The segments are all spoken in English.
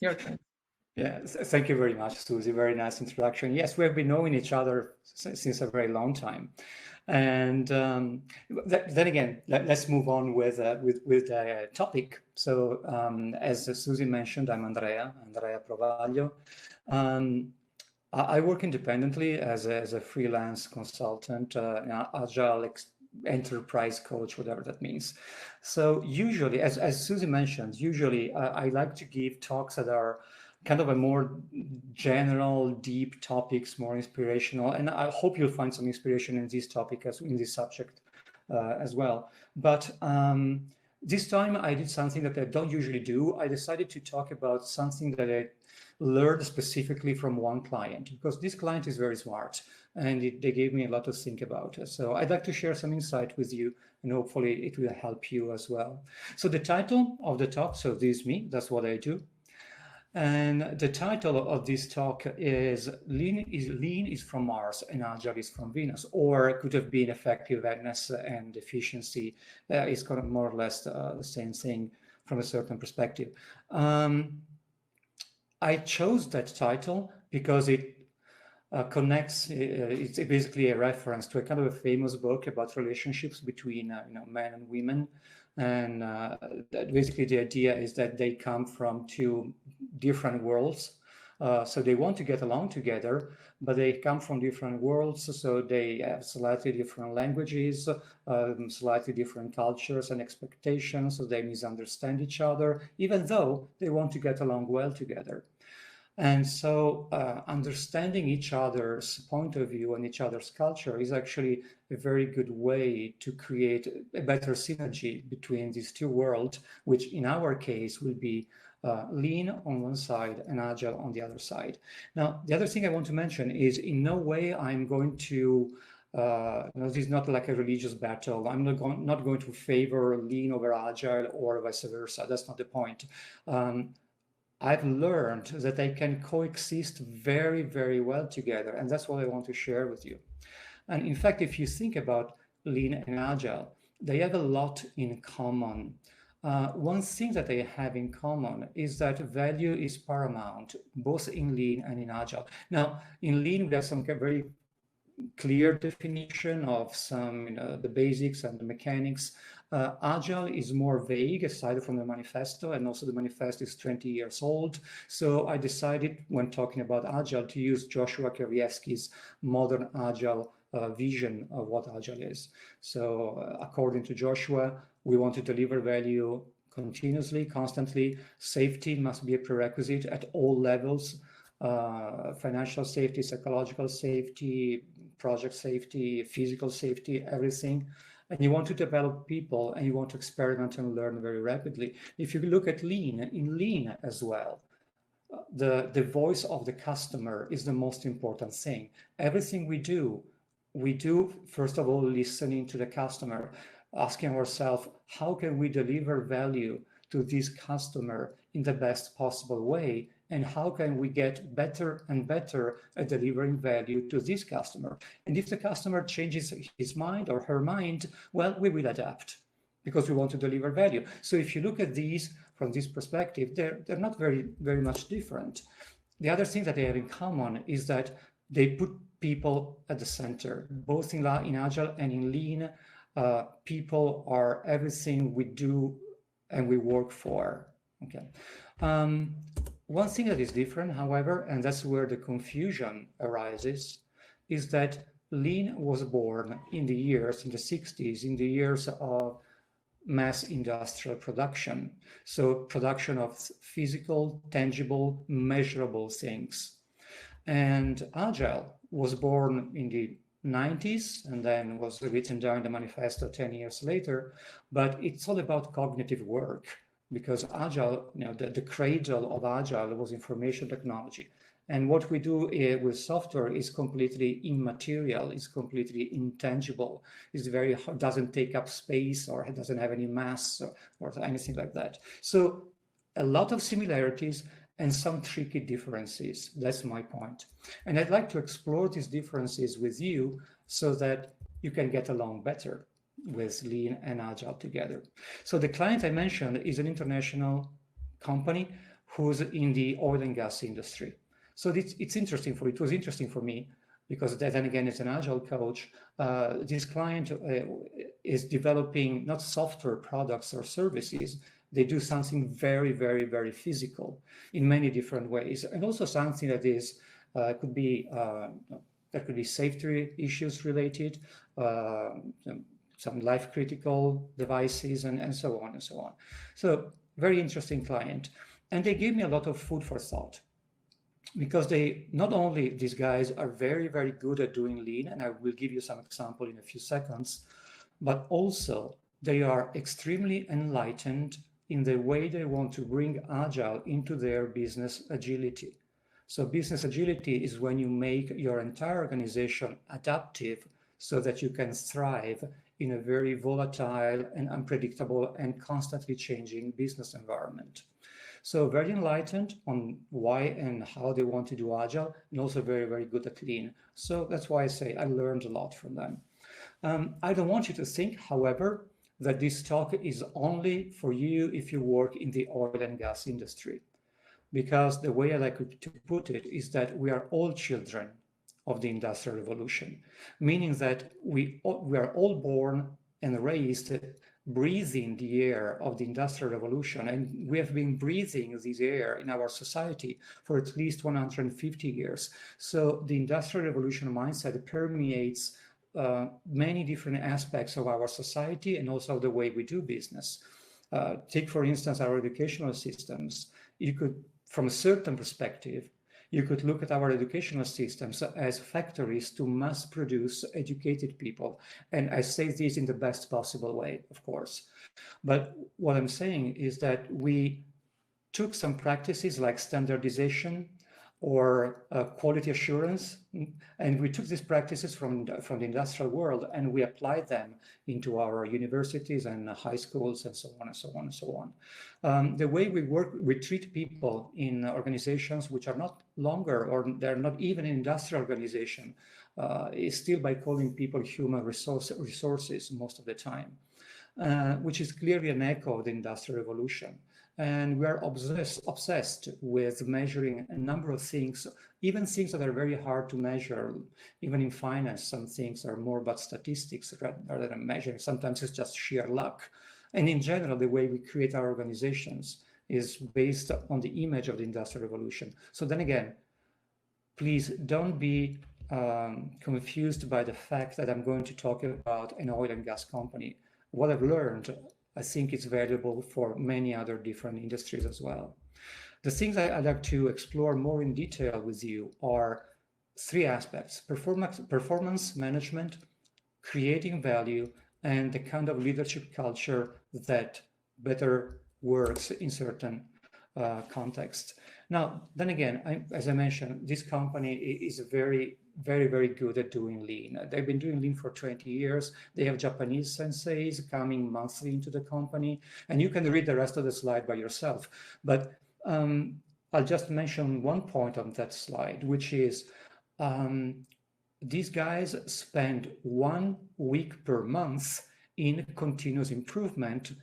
Your turn. Yeah, thank you very much, Susie. Very nice introduction. Yes, we have been knowing each other since a very long time, and then again, let's move on with the topic. So, as Susie mentioned, I'm Andrea Provaglio. Um, I work independently as a freelance consultant, agile enterprise coach, whatever that means. So usually, as Susie mentioned, usually I like to give talks that are kind of a more general, deep topics, more inspirational, and I hope you'll find some inspiration in this topic as in this subject as well. But this time I did something that I don't usually do. I decided to talk about something that I learned specifically from one client, because this client is very smart and they gave me a lot to think about. So I'd like to share some insight with you, and hopefully it will help you as well. So the title of the talk, so this is me, that's what I do. And the title of this talk is Lean is from Mars and Agile is from Venus, or it could have been effectiveness and efficiency. It's kind of more or less the same thing from a certain perspective. I chose that title because it connects. It's basically a reference to a kind of a famous book about relationships between men and women, and basically the idea is that they come from two different worlds. So they want to get along together, but they come from different worlds, so they have slightly different languages, slightly different cultures and expectations, so they misunderstand each other, even though they want to get along well together. And so understanding each other's point of view and each other's culture is actually a very good way to create a better synergy between these two worlds, which in our case will be lean on one side and agile on the other side. Now, the other thing I want to mention is in no way I'm going to this is not like a religious battle. I'm not going to favor lean over agile or vice versa. That's not the point. I've learned that they can coexist very, very well together. And that's what I want to share with you. And in fact, if you think about lean and agile, they have a lot in common. One thing that they have in common is that value is paramount, both in lean and in agile. Now, in lean, there's some very clear definition of some, the basics and the mechanics. Agile is more vague, aside from the manifesto, and also the manifesto is 20 years old. So I decided, when talking about Agile, to use Joshua Kierwiecki's modern Agile vision of what Agile is. So according to Joshua, we want to deliver value continuously, constantly. Safety must be a prerequisite at all levels. Financial safety, psychological safety, project safety, physical safety, everything. And you want to develop people and you want to experiment and learn very rapidly. If you look at lean, in lean as well, the voice of the customer is the most important thing. Everything we do, first of all, listening to the customer, asking ourselves, how can we deliver value to this customer in the best possible way? And how can we get better and better at delivering value to this customer? And if the customer changes his mind or her mind, well, we will adapt because we want to deliver value. So if you look at these from this perspective, they're not very, very much different. The other thing that they have in common is that they put people at the center, both in Agile and in Lean. People are everything we do and we work for. Okay. One thing that is different, however, and that's where the confusion arises, is that Lean was born in the 60s, in the years of mass industrial production. So production of physical, tangible, measurable things. And Agile was born in the 90s and then was written down in the manifesto 10 years later, but it's all about cognitive work. Because Agile, the cradle of Agile was information technology. And what we do with software is completely immaterial, is completely intangible, doesn't take up space or it doesn't have any mass or anything like that. So a lot of similarities and some tricky differences. That's my point. And I'd like to explore these differences with you so that you can get along better with lean and agile together. So the client I mentioned is an international company who's in the oil and gas industry. So it's interesting for, it was interesting for me because then again, as an agile coach, this client is developing not software products or services. They do something very, very, very physical in many different ways, and also something that is could be there could be safety issues related, some life critical devices, and so on and so on. So very interesting client, and they gave me a lot of food for thought, because they, not only these guys are very, very good at doing lean, and I will give you some example in a few seconds, but also they are extremely enlightened in the way they want to bring agile into their business agility. So business agility is when you make your entire organization adaptive so that you can thrive in a very volatile and unpredictable and constantly changing business environment. So very enlightened on why and how they want to do agile, and also very, very good at lean. So that's why I say I learned a lot from them. I don't want you to think, however, that this talk is only for you if you work in the oil and gas industry, because the way I like to put it is that we are all children of the Industrial Revolution, meaning that we are all born and raised breathing the air of the Industrial Revolution, and we have been breathing this air in our society for at least 150 years. So the Industrial Revolution mindset permeates many different aspects of our society and also the way we do business. Take, for instance, our educational systems. You could, from a certain perspective, you could look at our educational systems as factories to mass produce educated people. And I say this in the best possible way, of course. But what I'm saying is that we took some practices like standardization or quality assurance, and we took these practices from the industrial world and we applied them into our universities and high schools and so on and so on and so on. The way we work, we treat people in organizations which are not longer, or they're not even an industrial organization, is still by calling people human resources most of the time, which is clearly an echo of the Industrial Revolution. And we are obsessed with measuring a number of things, even things that are very hard to measure. Even in finance, some things are more about statistics rather than measuring. Sometimes it's just sheer luck. And in general, the way we create our organizations is based on the image of the Industrial Revolution. So then again, please don't be confused by the fact that I'm going to talk about an oil and gas company. What I've learned, I think it's valuable for many other different industries as well. The things I'd like to explore more in detail with you are three aspects: performance management, creating value, and the kind of leadership culture that better works in certain context. Now, then again, as I mentioned, this company is very, very good at doing lean. They've been doing lean for 20 years. They have Japanese senseis coming monthly into the company, and you can read the rest of the slide by yourself. But I'll just mention one point on that slide, which is these guys spend 1 week per month in continuous improvement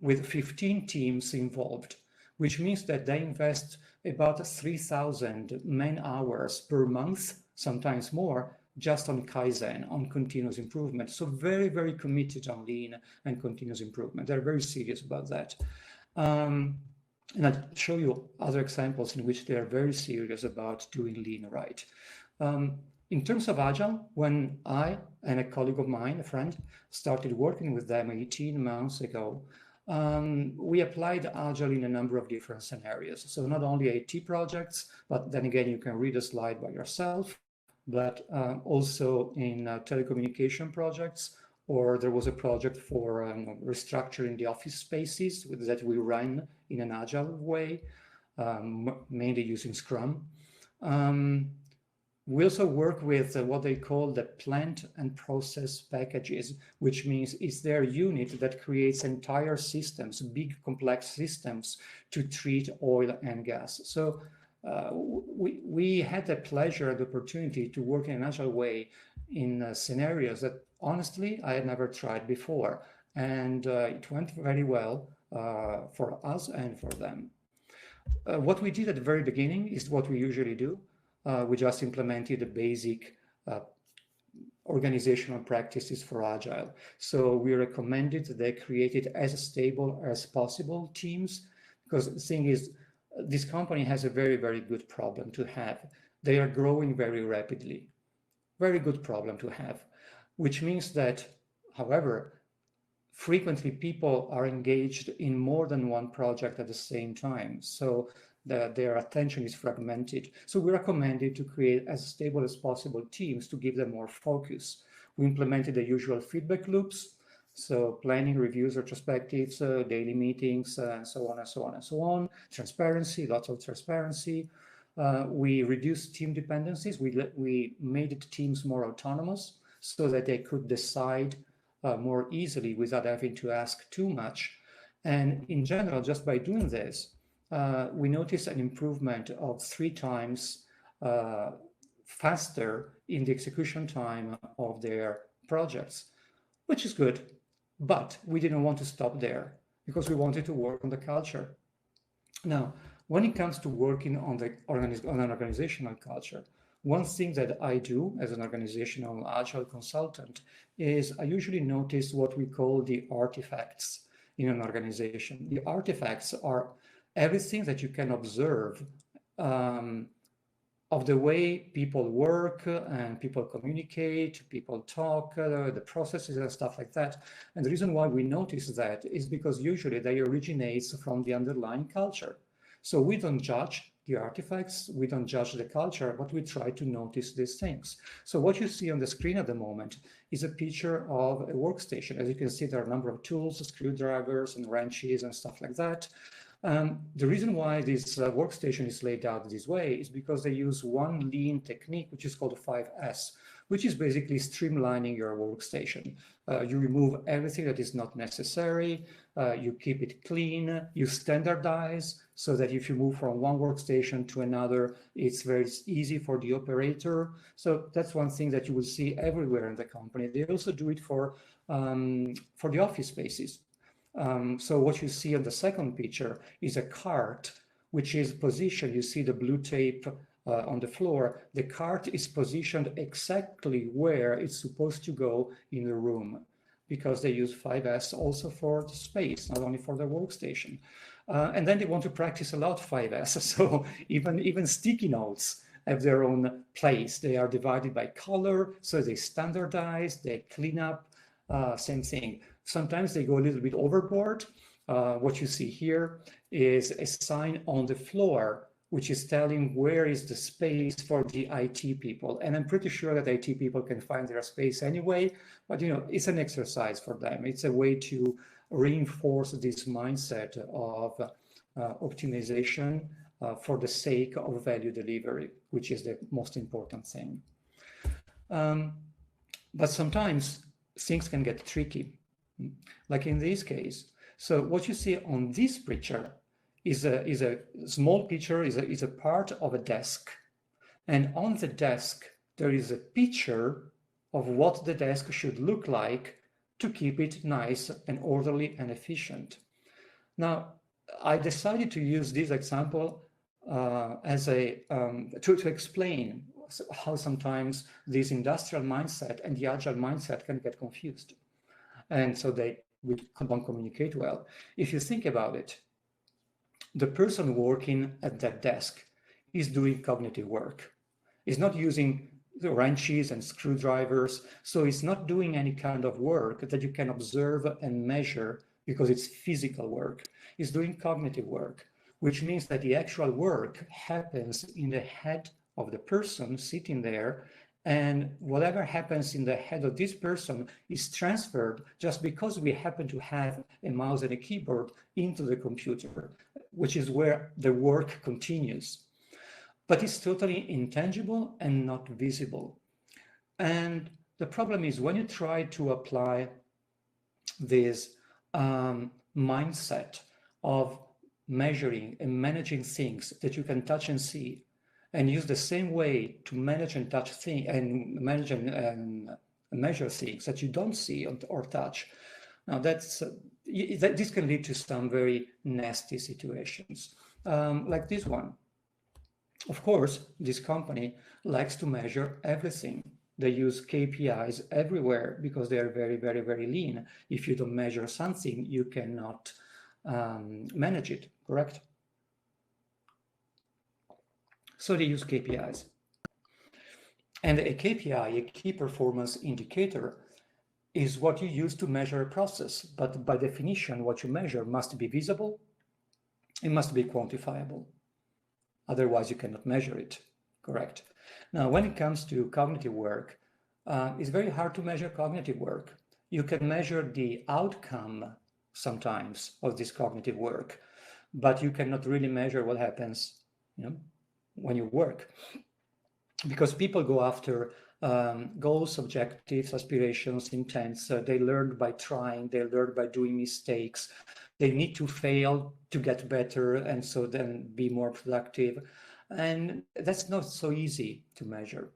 with 15 teams involved, which means that they invest about 3,000 man-hours per month, sometimes more, just on Kaizen, on continuous improvement. So very, very committed on lean and continuous improvement. They're very serious about that. And I'll show you other examples in which they are very serious about doing lean right. In terms of Agile, when I and a colleague of mine, a friend, started working with them 18 months ago, we applied Agile in a number of different scenarios. So not only IT projects, but then again, you can read a slide by yourself, but also in telecommunication projects, or there was a project for restructuring the office spaces that we ran in an Agile way, mainly using Scrum. We also work with what they call the plant and process packages, which means it's their unit that creates entire systems, big complex systems to treat oil and gas. So we had the pleasure, the opportunity to work in an agile way in scenarios that honestly I had never tried before, and it went very well for us and for them. What we did at the very beginning is what we usually do. We just implemented the basic organizational practices for Agile. So we recommended that they created as stable as possible teams, because the thing is, this company has a very, very good problem to have. They are growing very rapidly. Very good problem to have, which means that, however, frequently people are engaged in more than one project at the same time. So their attention is fragmented. So we recommended to create as stable as possible teams to give them more focus. We implemented the usual feedback loops. So planning, reviews, retrospectives, daily meetings, and so on and so on and so on. Transparency, lots of transparency. We reduced team dependencies. We made teams more autonomous so that they could decide more easily without having to ask too much. And in general, just by doing this, we noticed an improvement of 3 times faster in the execution time of their projects, which is good. But we didn't want to stop there because we wanted to work on the culture. Now, when it comes to working on an organizational culture, one thing that I do as an organizational agile consultant is I usually notice what we call the artifacts in an organization. The artifacts are everything that you can observe of the way people work and people communicate, people talk, the processes and stuff like that. And the reason why we notice that is because usually they originate from the underlying culture. So we don't judge the artifacts, we don't judge the culture, but we try to notice these things. So what you see on the screen at the moment is a picture of a workstation. As you can see, there are a number of tools, screwdrivers and wrenches and stuff like that. The reason why this workstation is laid out this way is because they use one lean technique, which is called 5S, which is basically streamlining your workstation. You remove everything that is not necessary, you keep it clean, you standardize so that if you move from one workstation to another, it's very easy for the operator. So that's one thing that you will see everywhere in the company. They also do it for the office spaces. So what you see on the second picture is a cart, which is positioned. You see the blue tape on the floor. The cart is positioned exactly where it's supposed to go in the room, because they use 5S also for the space, not only for the workstation. And then they want to practice a lot 5S. So even sticky notes have their own place. They are divided by color, so they standardize, they clean up, same thing. Sometimes they go a little bit overboard. What you see here is a sign on the floor, which is telling where is the space for the IT people. And I'm pretty sure that IT people can find their space anyway, but it's an exercise for them. It's a way to reinforce this mindset of optimization for the sake of value delivery, which is the most important thing. But sometimes things can get tricky, like in this case. So what you see on this picture is a small picture, is a part of a desk. And on the desk, there is a picture of what the desk should look like to keep it nice and orderly and efficient. Now, I decided to use this example as to explain how sometimes this industrial mindset and the agile mindset can get confused. And so we don't communicate well. If you think about it, the person working at that desk is doing cognitive work. He's not using the wrenches and screwdrivers, so he's not doing any kind of work that you can observe and measure because it's physical work. He's doing cognitive work, which means that the actual work happens in the head of the person sitting there, and whatever happens in the head of this person is transferred just because we happen to have a mouse and a keyboard into the computer, which is where the work continues. But it's totally intangible and not visible. And the problem is when you try to apply this mindset of measuring and managing things that you can touch and see, and use the same way to manage and touch things and manage and measure things that you don't see or touch. Now this can lead to some very nasty situations, like this one. Of course, this company likes to measure everything. They use KPIs everywhere because they are very, very, very lean. If you don't measure something, you cannot manage it, correct? So they use KPIs. And a KPI, a key performance indicator, is what you use to measure a process. But by definition, what you measure must be visible, it must be quantifiable. Otherwise, you cannot measure it, correct? Now, when it comes to cognitive work, it's very hard to measure cognitive work. You can measure the outcome sometimes of this cognitive work, but you cannot really measure what happens, when you work. Because people go after goals, objectives, aspirations, intents. They learn by trying, they learn by doing mistakes. They need to fail to get better and so then be more productive. And that's not so easy to measure.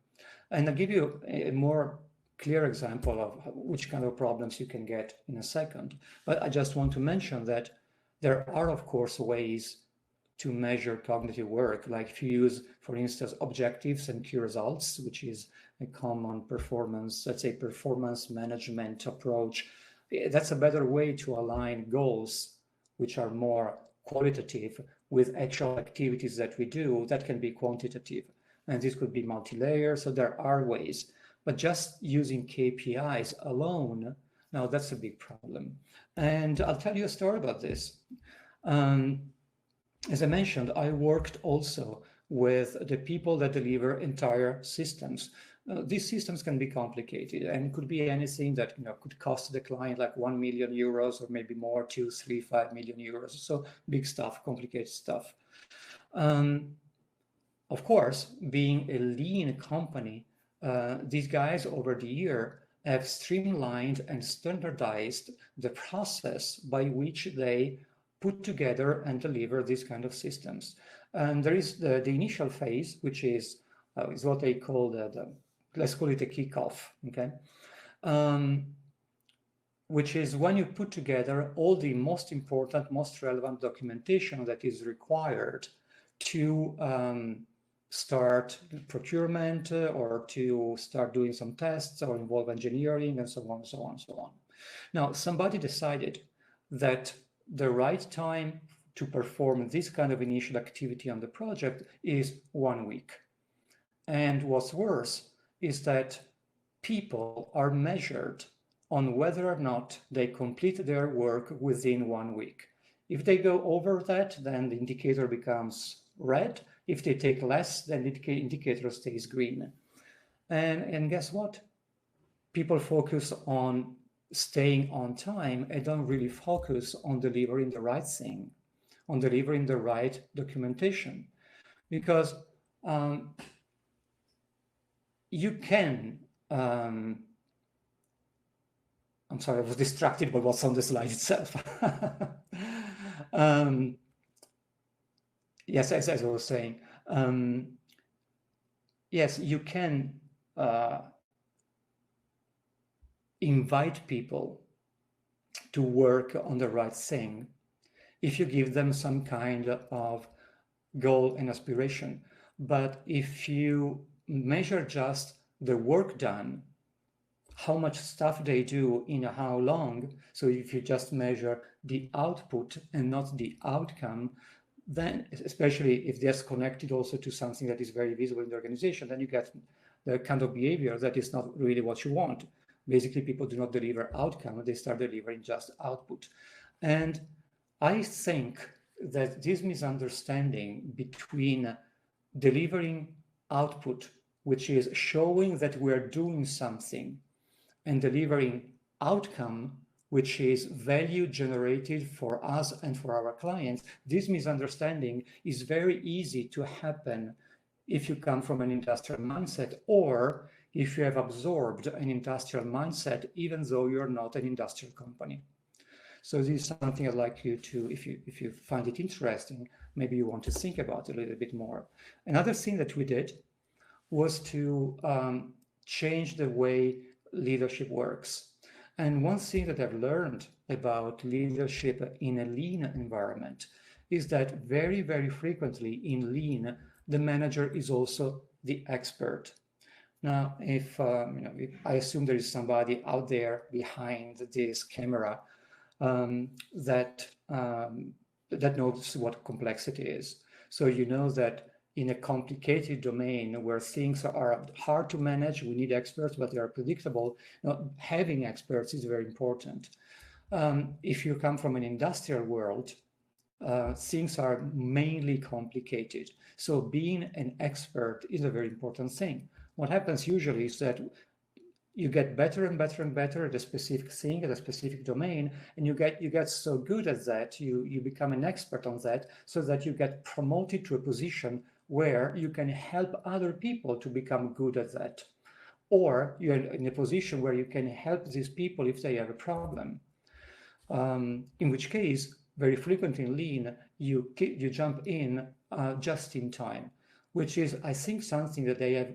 And I'll give you a more clear example of which kind of problems you can get in a second. But I just want to mention that there are, of course, ways to measure cognitive work, like if you use, for instance, objectives and key results, which is a common performance, let's say, performance management approach. That's a better way to align goals, which are more qualitative, with actual activities that we do that can be quantitative. And this could be multi-layer, so there are ways. But just using KPIs alone, now that's a big problem. And I'll tell you a story about this. As I mentioned, I worked also with the people that deliver entire systems. These systems can be complicated and could be anything that could cost the client like 1 million euros or maybe more, 2, 3, 5 million euros. So big stuff, complicated stuff. Of course, being a lean company, these guys over the year have streamlined and standardized the process by which they put together and deliver these kind of systems. And there is the initial phase, which is what they call let's call it a kickoff, okay? Which is when you put together all the most important, most relevant documentation that is required to start procurement or to start doing some tests or involve engineering and so on, so on, so on. Now, somebody decided that the right time to perform this kind of initial activity on the project is 1 week. And what's worse is that people are measured on whether or not they complete their work within 1 week. If they go over that, then the indicator becomes red. If they take less, then the indicator stays green. And guess what? People focus on staying on time and don't really focus on delivering the right thing, on delivering the right documentation. Because you can, I'm sorry, I was distracted by what's on the slide itself. Yes, as I was saying, yes, you can invite people to work on the right thing if you give them some kind of goal and aspiration. But if you measure just the work done, how much stuff they do in how long, so if you just measure the output and not the outcome, then, especially if that's connected also to something that is very visible in the organization, then you get the kind of behavior that is not really what you want. Basically, people do not deliver outcome, they start delivering just output. And I think that this misunderstanding between delivering output, which is showing that we're doing something, and delivering outcome, which is value generated for us and for our clients, this misunderstanding is very easy to happen if you come from an industrial mindset, or if you have absorbed an industrial mindset, even though you're not an industrial company. So this is something I'd like you to, if you find it interesting, maybe you want to think about it a little bit more. Another thing that we did was to change the way leadership works. And one thing that I've learned about leadership in a lean environment is that very, very frequently in lean, the manager is also the expert. Now, if I assume there is somebody out there behind this camera that that knows what complexity is. So you know that in a complicated domain where things are hard to manage, we need experts, but they are predictable. Having experts is very important. If you come from an industrial world, things are mainly complicated. So being an expert is a very important thing. What happens usually is that you get better and better and better at a specific thing, at a specific domain, and you get so good at that, you become an expert on that, so that you get promoted to a position where you can help other people to become good at that. Or you're in a position where you can help these people if they have a problem. In which case, very frequently in lean, you jump in just in time, which is, I think, something that they have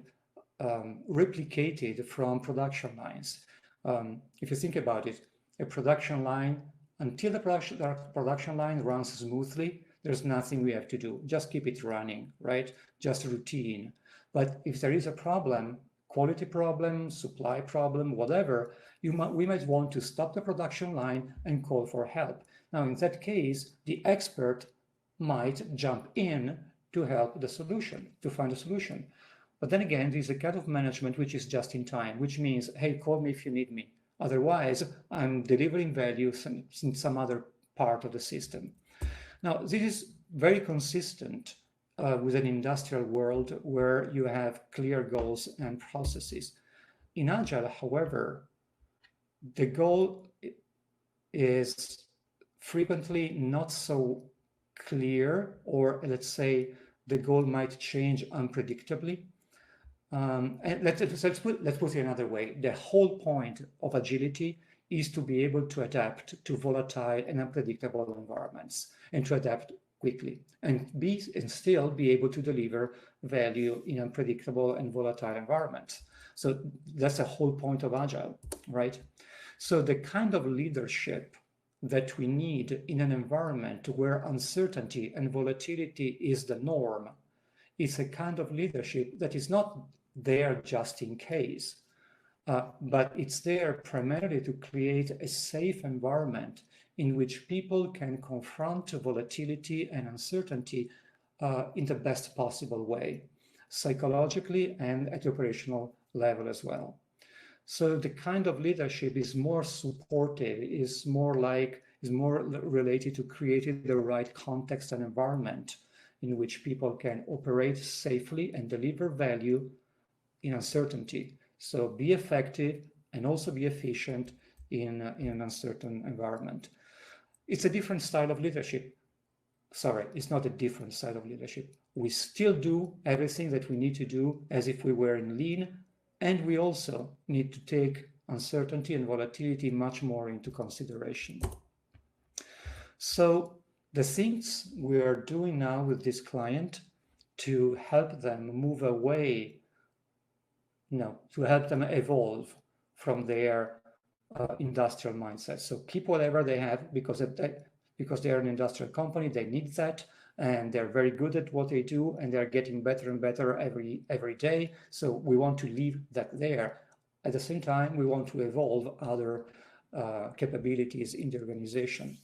replicated from production lines. If you think about it, a production line, until the production line runs smoothly, there's nothing we have to do. Just keep it running, right? Just routine. But if there is a problem, quality problem, supply problem, whatever, we might want to stop the production line and call for help. Now, in that case, the expert might jump in to help the solution, to find a solution. But then again, there's a kind of management which is just in time, which means, hey, call me if you need me. Otherwise, I'm delivering value in some other part of the system. Now, this is very consistent with an industrial world where you have clear goals and processes. In Agile, however, the goal is frequently not so clear, or let's say the goal might change unpredictably. And let's put it another way. The whole point of agility is to be able to adapt to volatile and unpredictable environments, and to adapt quickly, and still be able to deliver value in unpredictable and volatile environments. So that's the whole point of Agile, right? So the kind of leadership that we need in an environment where uncertainty and volatility is the norm is a kind of leadership that is not there just in case, but it's there primarily to create a safe environment in which people can confront volatility and uncertainty in the best possible way, psychologically and at the operational level as well. So the kind of leadership is more supportive, is more related to creating the right context and environment in which people can operate safely and deliver value in uncertainty. So be effective and also be efficient in an uncertain environment. It's a different style of leadership. Sorry, it's not a different style of leadership. We still do everything that we need to do as if we were in lean, and we also need to take uncertainty and volatility much more into consideration. So the things we are doing now with this client to help them move away, to help them evolve from their industrial mindset. So keep whatever they have because they're an industrial company, they need that, and they're very good at what they do, and they're getting better and better every day. So we want to leave that there. At the same time, we want to evolve other capabilities in the organization.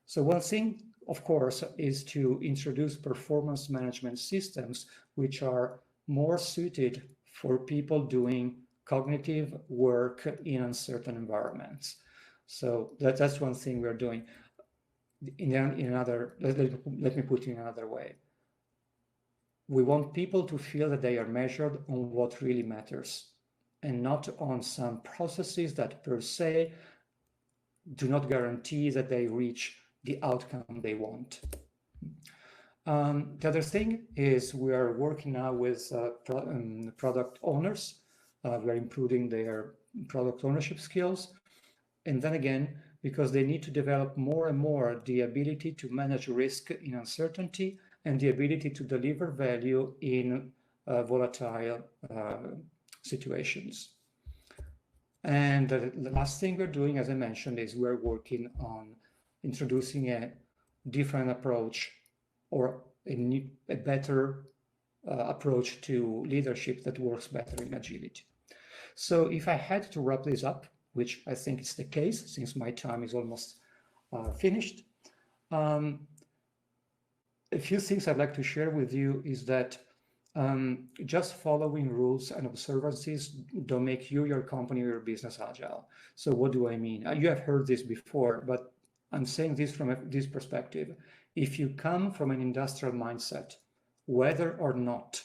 So one thing, of course, is to introduce performance management systems which are more suited for people doing cognitive work in uncertain environments. So that's one thing we're doing. Let me put it in another way. We want people to feel that they are measured on what really matters, and not on some processes that per se do not guarantee that they reach the outcome they want. The other thing is we are working now with product owners. We're improving their product ownership skills. And then again, because they need to develop more and more the ability to manage risk in uncertainty and the ability to deliver value in volatile situations. And the last thing we're doing, as I mentioned, is we're working on introducing a different approach or a better approach to leadership that works better in agility. So if I had to wrap this up, which I think is the case since my time is almost finished, a few things I'd like to share with you is that just following rules and observances don't make you, your company, or your business agile. So what do I mean? You have heard this before, but I'm saying this from this perspective. If you come from an industrial mindset, whether or not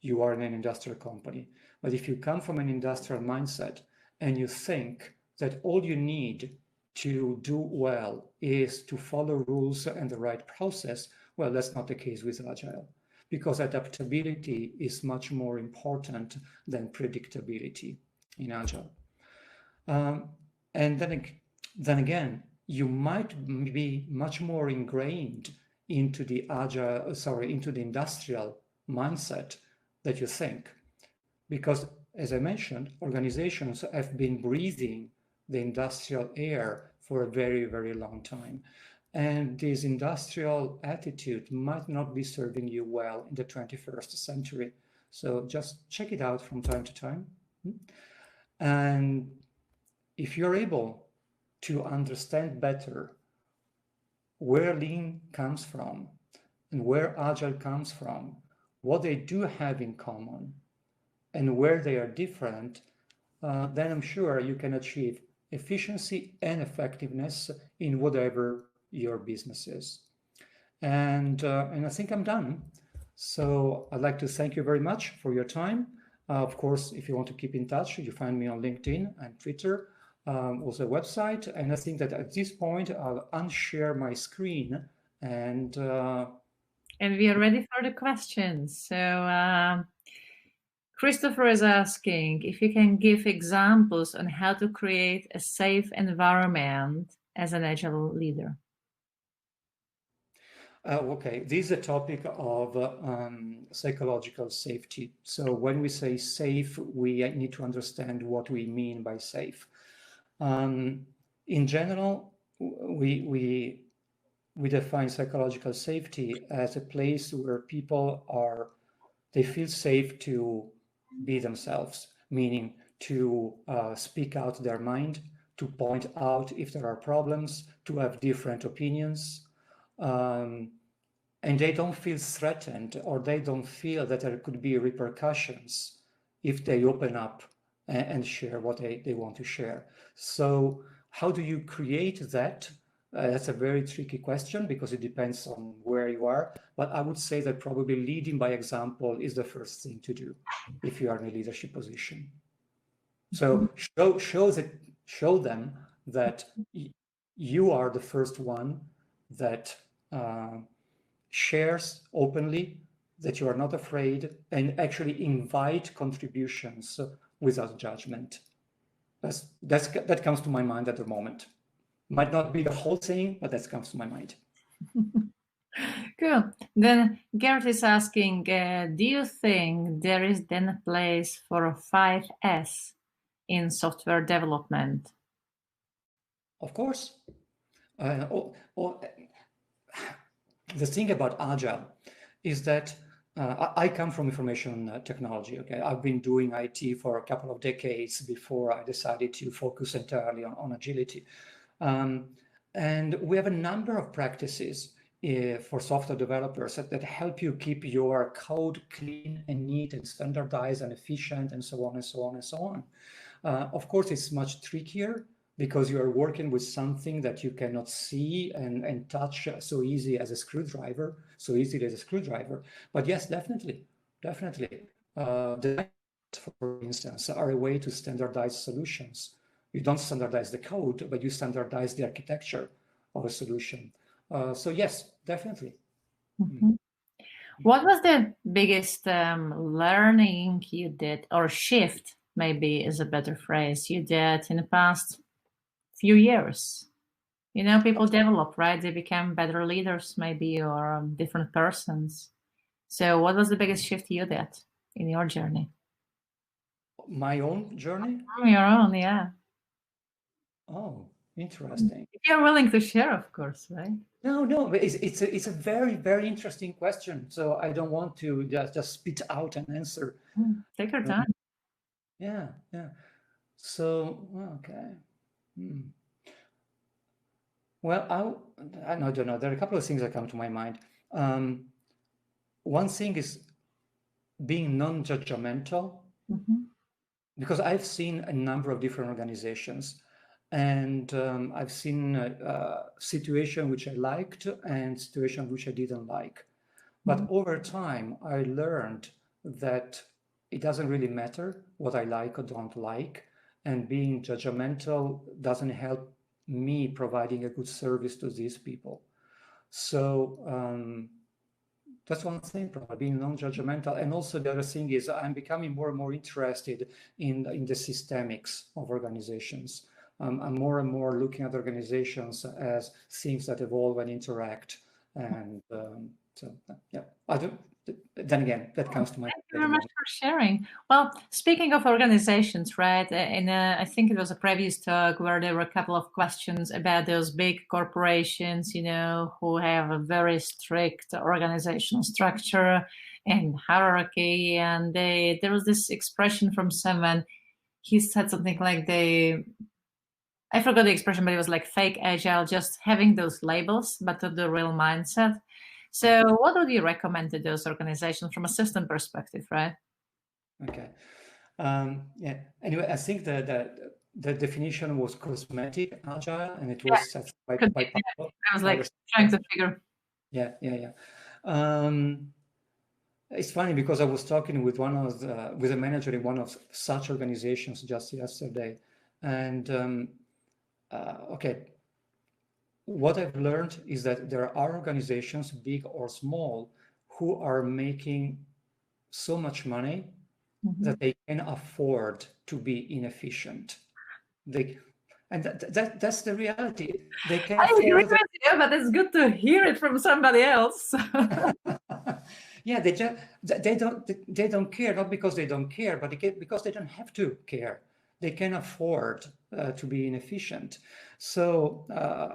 you are in an industrial company, but if you come from an industrial mindset and you think that all you need to do well is to follow rules and the right process, well, that's not the case with Agile, because adaptability is much more important than predictability in Agile. And then again, you might be much more ingrained into the into the industrial mindset that you think, because as I mentioned, organizations have been breathing the industrial air for a very, very long time. And this industrial attitude might not be serving you well in the 21st century. So just check it out from time to time. And if you're able to understand better where Lean comes from and where Agile comes from, what they do have in common, and where they are different, then I'm sure you can achieve efficiency and effectiveness in whatever your business is. And I think I'm done. So I'd like to thank you very much for your time. Of course, if you want to keep in touch, you find me on LinkedIn and Twitter, also a website. And I think that at this point, I'll unshare my screen and we are ready for the questions. So Christopher is asking if you can give examples on how to create a safe environment as an Agile leader. Okay, this is a topic of psychological safety. So when we say safe, we need to understand what we mean by safe. In general, we define psychological safety as a place where people they feel safe to be themselves, meaning to speak out their mind, to point out if there are problems, to have different opinions. And they don't feel threatened, or they don't feel that there could be repercussions if they open up and share what they want to share. So how do you create that? That's a very tricky question because it depends on where you are. But I would say that probably leading by example is the first thing to do if you are in a leadership position. So show them that you are the first one that shares openly, that you are not afraid, and actually invite contributions without judgment. That comes to my mind at the moment. Might not be the whole thing, but that comes to my mind. Cool. Then Garrett is asking, do you think there is then a place for a 5S in software development? Of course. The thing about Agile is that I come from information technology. Okay, I've been doing IT for a couple of decades before I decided to focus entirely on agility. And we have a number of practices for software developers that help you keep your code clean and neat and standardized and efficient and so on and so on and so on. Of course, it's much trickier because you are working with something that you cannot see and touch so easily as a screwdriver. But yes, definitely. The for instance, are a way to standardize solutions. You don't standardize the code, but you standardize the architecture of a solution. So yes, definitely. Mm-hmm. What was the biggest learning you did, or shift, maybe is a better phrase, you did in the past few years? You know, people develop, right? They become better leaders, maybe, or different persons. So, what was the biggest shift you did in your journey? My own journey? Your own, yeah. Oh, interesting. If you're willing to share, of course, right? No, but it's a very, very interesting question. So I don't want to just spit out an answer. Take your time. Yeah. So, okay. Well, I don't know. There are a couple of things that come to my mind. One thing is being non-judgmental, because I've seen a number of different organizations, and I've seen a situation which I liked and situation which I didn't like. But over time, I learned that it doesn't really matter what I like or don't like, and being judgmental doesn't help me providing a good service to these people. So that's one thing, probably being non-judgmental. And also the other thing is I'm becoming more and more interested in the systemics of organizations. I'm more and more looking at organizations as things that evolve and interact. And so, yeah, then again, that comes to my Thank you very much for sharing. Well, speaking of organizations, right? I think it was a previous talk where there were a couple of questions about those big corporations, you know, who have a very strict organizational structure and hierarchy. And there was this expression from someone. He said something like I forgot the expression, but it was like fake agile, just having those labels, but not the real mindset. So what would you recommend to those organizations from a system perspective, right? Okay. Yeah. Anyway, I think the definition was cosmetic agile, and it was set by Paolo. I was like trying to figure. Yeah. It's funny because I was talking with with a manager in one of such organizations just yesterday, and okay, what I've learned is that there are organizations, big or small, who are making so much money that they can afford to be inefficient. That's the reality. They can I agree afford. with you, but it's good to hear it from somebody else. Yeah, they don't care, not because they don't care, but because they don't have to care. They can afford to be inefficient. So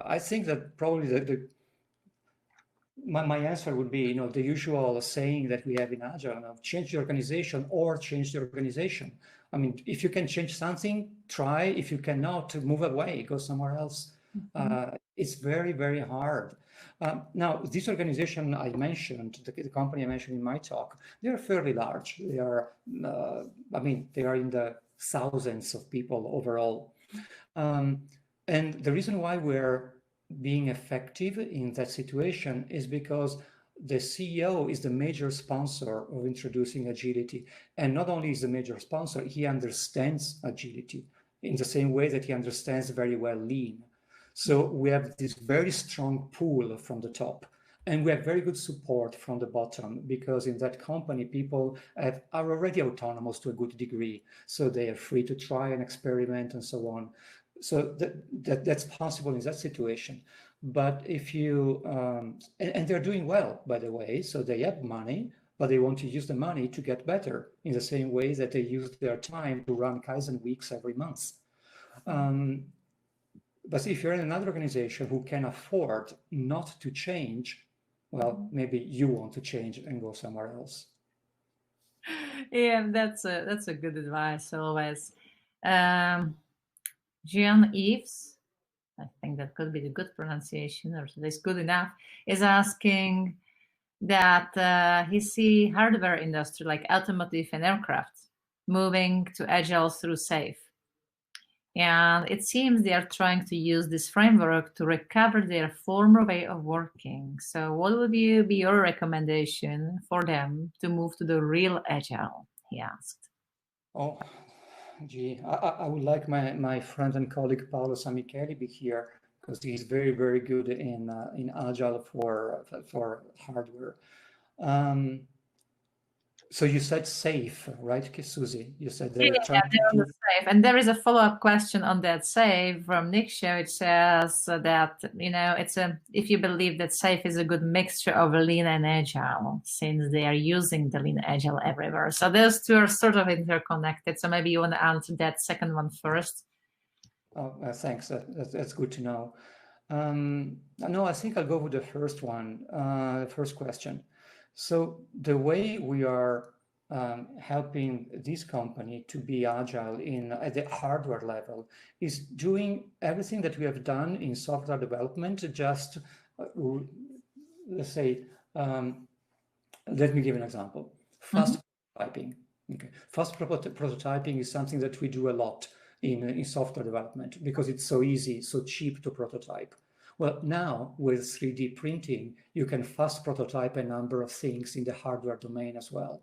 I think that probably my answer would be, the usual saying that we have in Agile: change the organization or change the organization. I mean, if you can change something, try. If you cannot, move away, go somewhere else. It's very, very hard. Now, this organization I mentioned, the company I mentioned in my talk, they're fairly large. They are, they are in the thousands of people overall. And the reason why we're being effective in that situation is because the CEO is the major sponsor of introducing agility. And not only is the major sponsor, he understands agility in the same way that he understands very well lean. So we have this very strong pull from the top. And we have very good support from the bottom, because in that company, people are already autonomous to a good degree. So they are free to try and experiment and so on. So that's possible in that situation. But if you, and they're doing well, by the way, so they have money, but they want to use the money to get better in the same way that they use their time to run Kaizen weeks every month. But if you're in another organization who can afford not to change, well, maybe you want to change and go somewhere else. Yeah, that's a good advice always. Jean-Yves, I think that could be the good pronunciation, or at least good enough, is asking that he see hardware industry like automotive and aircraft moving to agile through SAFe. And it seems they are trying to use this framework to recover their former way of working. So what would be your recommendation for them to move to the real agile? He asked. Oh, gee, I would like my friend and colleague Paolo Samichelli be here, because he's very, very good in Agile for hardware. So you said safe, right, Susie? You said Yeah, they're trying to they're on do. the safe. And there is a follow-up question on that save from Nick Show. It says that, it's if you believe that safe is a good mixture of lean and agile, since they are using the lean agile everywhere. So those two are sort of interconnected. So maybe you want to answer that second one first. Oh, thanks. That's good to know. No, I think I'll go with the first one, the first question. So the way we are helping this company to be agile at the hardware level is doing everything that we have done in software development. Just let's say, let me give an example. Fast prototyping. Okay, fast prototyping is something that we do a lot in software development because it's so easy, so cheap to prototype. Well, now with 3D printing, you can fast prototype a number of things in the hardware domain as well.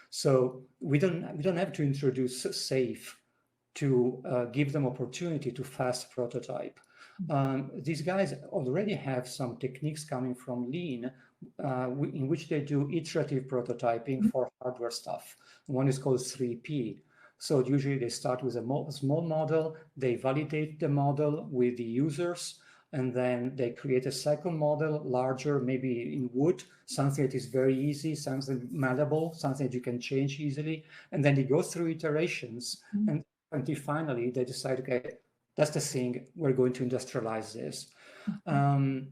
So we don't have to introduce SAFe to give them opportunity to fast prototype. These guys already have some techniques coming from Lean in which they do iterative prototyping for hardware stuff. One is called 3P. So usually they start with a small model, they validate the model with the users, and then they create a second model, larger, maybe in wood, something that is very easy, something malleable, something that you can change easily. And then they go through iterations, and until finally they decide, okay, that's the thing, we're going to industrialize this. And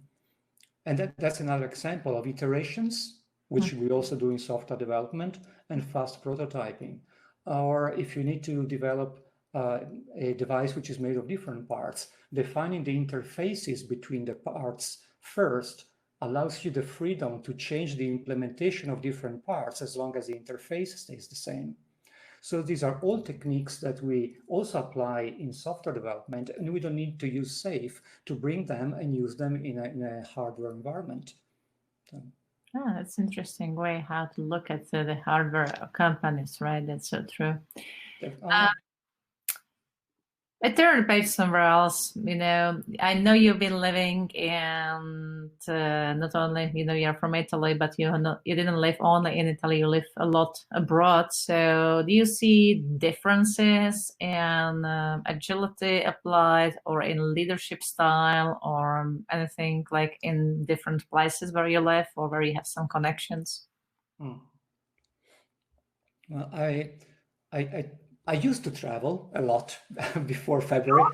that's another example of iterations, which we also do in software development, and fast prototyping. Or if you need to develop a device which is made of different parts, defining the interfaces between the parts first allows you the freedom to change the implementation of different parts as long as the interface stays the same. So these are all techniques that we also apply in software development, and we don't need to use SAFe to bring them and use them in a hardware environment. So. Oh, that's an interesting way how to look at the hardware companies, right? That's so true. I turned the page somewhere else. I know you've been living and not only, you're from Italy, but you didn't live only in Italy, you live a lot abroad. So do you see differences in agility applied or in leadership style or anything like in different places where you live or where you have some connections? Well, I used to travel a lot before February.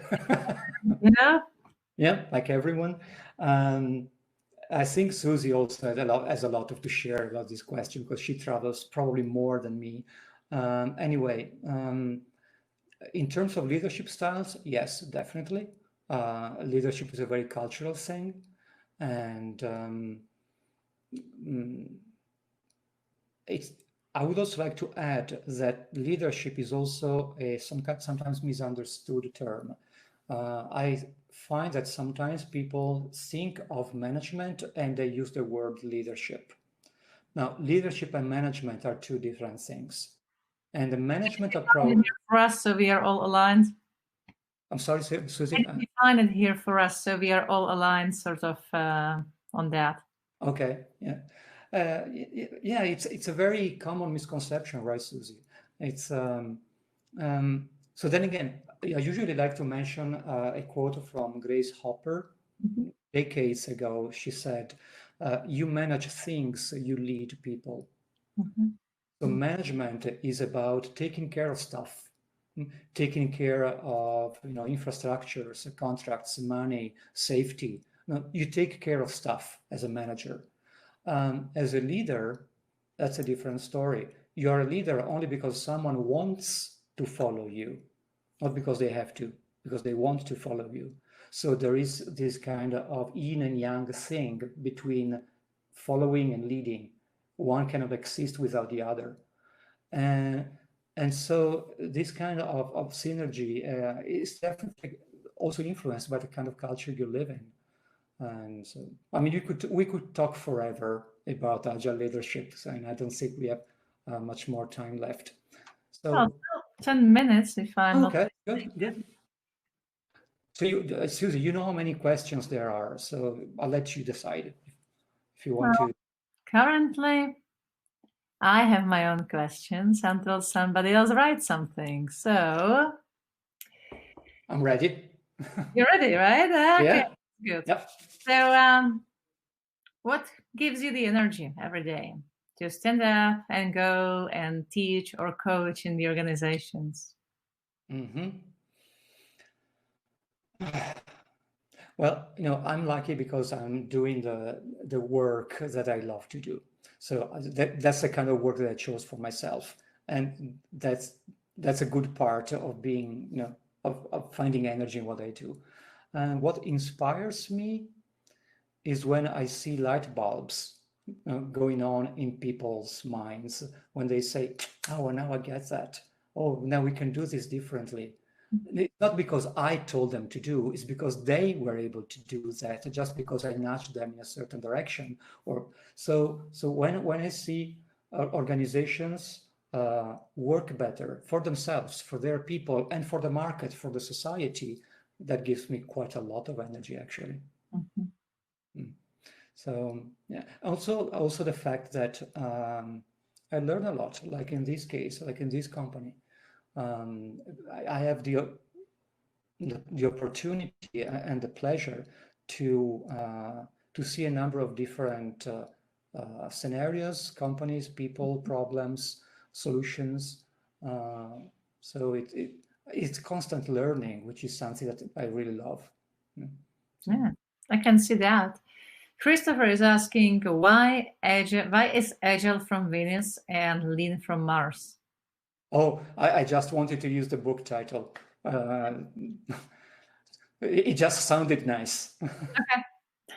Yeah. Yeah, like everyone. I think Susie also has a lot to share about this question because she travels probably more than me. Anyway, in terms of leadership styles, yes, definitely. Leadership is a very cultural thing, and I would also like to add that leadership is also a sometimes misunderstood term. I find that sometimes people think of management and they use the word leadership. Now, leadership and management are two different things. And the management approach. For us, so we are all aligned. I'm sorry, Susie. Define it here for us, so we are all aligned, sort of on that. Okay. Yeah. Yeah. It's a very common misconception, right, Susie? It's so. Then again, I usually like to mention a quote from Grace Hopper. Decades ago, she said, "You manage things, you lead people." So management is about taking care of stuff, taking care of infrastructures, contracts, money, safety. No, you take care of stuff as a manager. As a leader, that's a different story. You are a leader only because someone wants to follow you, not because they have to, because they want to follow you. So there is this kind of yin and yang thing between following and leading. One cannot exist without the other. And so this kind of synergy is definitely also influenced by the kind of culture you live in. And so, I mean, we could talk forever about agile leadership, and I don't think we have much more time left. So 10 minutes, if I'm okay, good. So, Susie, you know how many questions there are, so I'll let you decide if you want to. Currently, I have my own questions until somebody else writes something. So I'm ready. you're ready, right? Okay, Yeah. good. Yep. So, what gives you the energy every day to stand up and go and teach or coach in the organizations? Mm-hmm. Well, I'm lucky because I'm doing the work that I love to do. So that's the kind of work that I chose for myself, and that's a good part of being, of finding energy in what I do. And what inspires me is when I see light bulbs going on in people's minds when they say, "Oh, now I get that. Oh, now we can do this differently." It's not because I told them to do, it's because they were able to do that just because I nudged them in a certain direction. Or so when I see organizations work better for themselves, for their people, and for the market, for the society, that gives me quite a lot of energy, actually. Mhm. So yeah, also the fact that I learn a lot, like in this case, like in this company. I have the opportunity and the pleasure to see a number of different scenarios, companies, people, problems, solutions. Uh, so it's constant learning, which is something that I really love. So, Yeah, I can see that. Christopher is asking why Agile, why is Agile from Venus and Lean from Mars? oh, I just wanted to use the book title. It just sounded nice. Okay,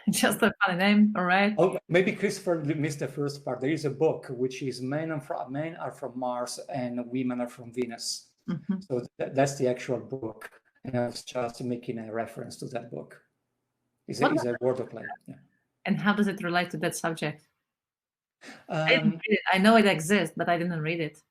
just a funny name, all right. Oh, maybe Christopher missed the first part. There is a book which is Men are from Mars and Women are from Venus. Mhm. So that's the actual book. And I was just making a reference to that book. Is What a wordplay. Yeah. and how does it relate to that subject? I didn't Um, read it. I know it exists, but I didn't read it.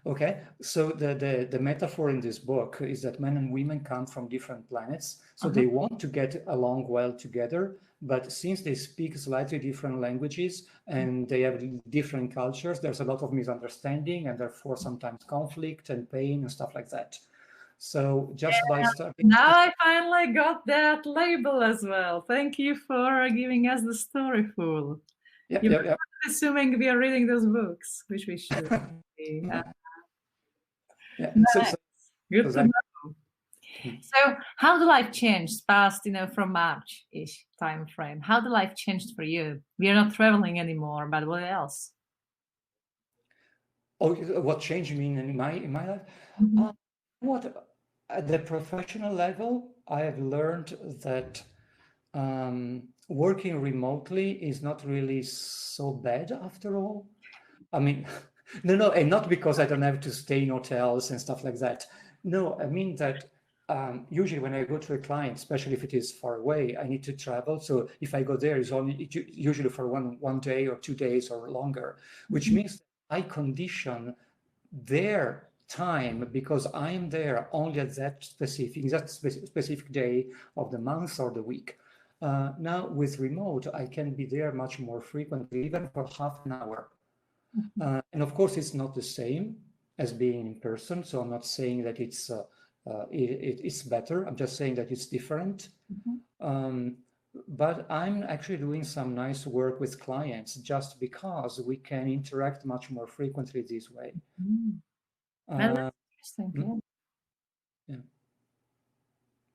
Okay, so the metaphor in this book is that men and women come from different planets, so Uh-huh. they want to get along well together, but since they speak slightly different languages and they have different cultures, there's a lot of misunderstanding and therefore sometimes conflict and pain and stuff like that. So just by starting, Now I finally got that label as well. Thank you for giving us the story full. yeah, You yeah, yeah. assuming we are reading those books, which we should be. Yeah. Nice. Good So to that, know. So, how the life changed past, from March-ish time frame? How the life changed for you? We are not traveling anymore, but what else? oh, what changed me in my life? Mhm. Uh, what at the professional level, I have learned that working remotely is not really so bad after all. I mean, no, and not because I don't have to stay in hotels and stuff like that. No, I mean that usually when I go to a client, especially if it is far away, I need to travel. So if I go there, it's only usually for one day or 2 days or longer, which Mhm. means I condition their time because I'm there only at that specific day of the month or the week. Now with remote, I can be there much more frequently, even for half an hour. And of course, it's not the same as being in person. So I'm not saying that it's better. I'm just saying that it's different. Mhm. Um, but I'm actually doing some nice work with clients just because we can interact much more frequently this way. Mm. Well, Uh, that's interesting. mm, Yeah. yeah,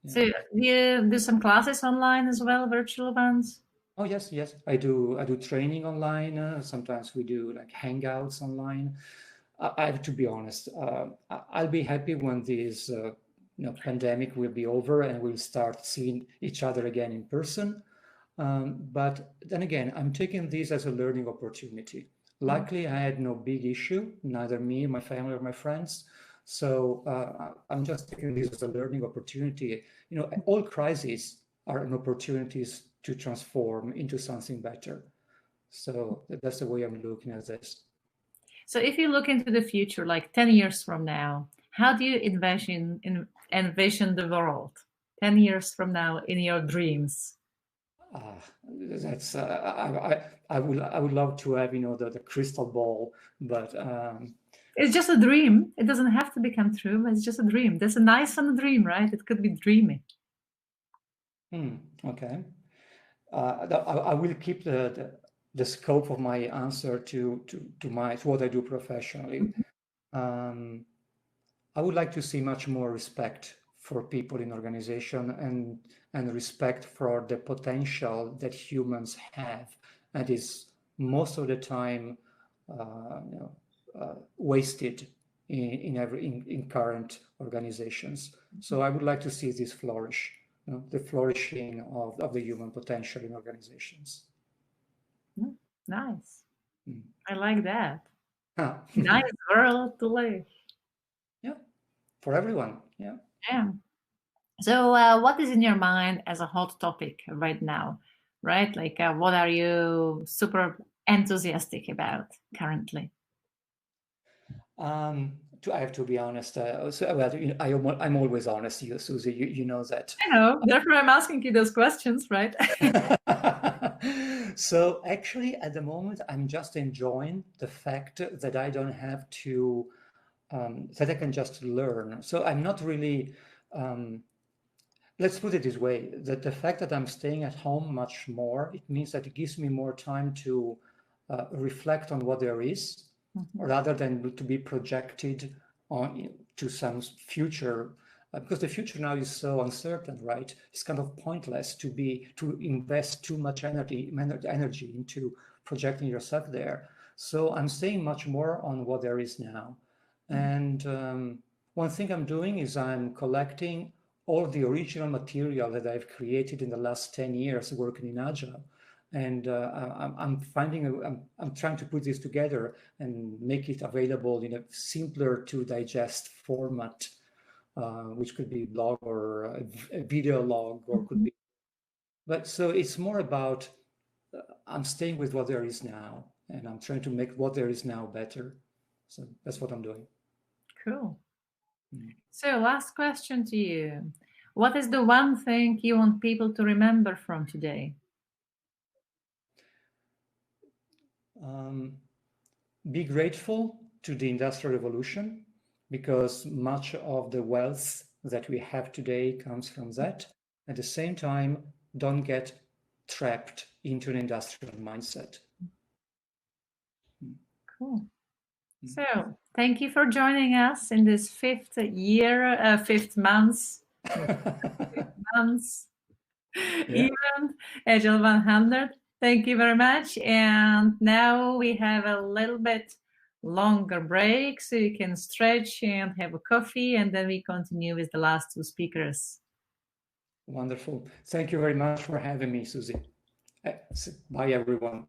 yeah. So you do some classes online as well, virtual ones? Oh yes, yes. I do training online. Sometimes we do like hangouts online. I have to be honest. I'll be happy when this pandemic will be over and we'll start seeing each other again in person. But then again, I'm taking this as a learning opportunity. Mhm. Luckily, I had no big issue, neither me, my family, or my friends. So I'm just taking this as a learning opportunity. All crises are an opportunities to transform into something better. So that's the way I'm looking at this. So if you look into the future, like 10 years from now, how do you envision the world 10 years from now in your dreams? That's I would love to have the crystal ball, but It's just a dream. It doesn't have to become true. It's just a dream. There's a nice on a dream, right? It could be dreamy. Okay. I will keep the scope of my answer to what I do professionally. I would like to see much more respect for people in organization and respect for the potential that humans have, and is most of the time wasted in current organizations. So I would like to see this flourish, the flourishing of the human potential in organizations. Nice. I like that. Nice Nice world to live. Yeah, for everyone. Yeah. Yeah. So, what is in your mind as a hot topic right now? Right? Like, what are you super enthusiastic about currently? I have to be honest. I'm always honest, Susie. You know that. I know. Therefore, I'm asking you those questions, right? So actually, at the moment, I'm just enjoying the fact that I don't have to, that I can just learn. So I'm not really, let's put it this way, that the fact that I'm staying at home much more, it means that it gives me more time to reflect on what there is, rather than to be projected on to some future, because the future now is so uncertain, right? It's kind of pointless to invest too much energy into projecting yourself there. So I'm staying much more on what there is now. And one thing I'm doing is I'm collecting all of the original material that I've created in the last 10 years working in Agile. And I'm trying to put this together and make it available in a simpler to digest format, which could be blog or a video log, or could be. But so it's more about I'm staying with what there is now, and I'm trying to make what there is now better. So that's what I'm doing. Cool. So, last question to you. What is the one thing you want people to remember from today? Be grateful to the Industrial Revolution, because much of the wealth that we have today comes from that. At the same time, don't get trapped into an industrial mindset. Cool. So, thank you for joining us in this fifth month event, Agile 100. Thank you very much. And now we have a little bit longer break, so you can stretch and have a coffee, and then we continue with the last two speakers. Wonderful. Thank you very much for having me, Susie. Bye, everyone.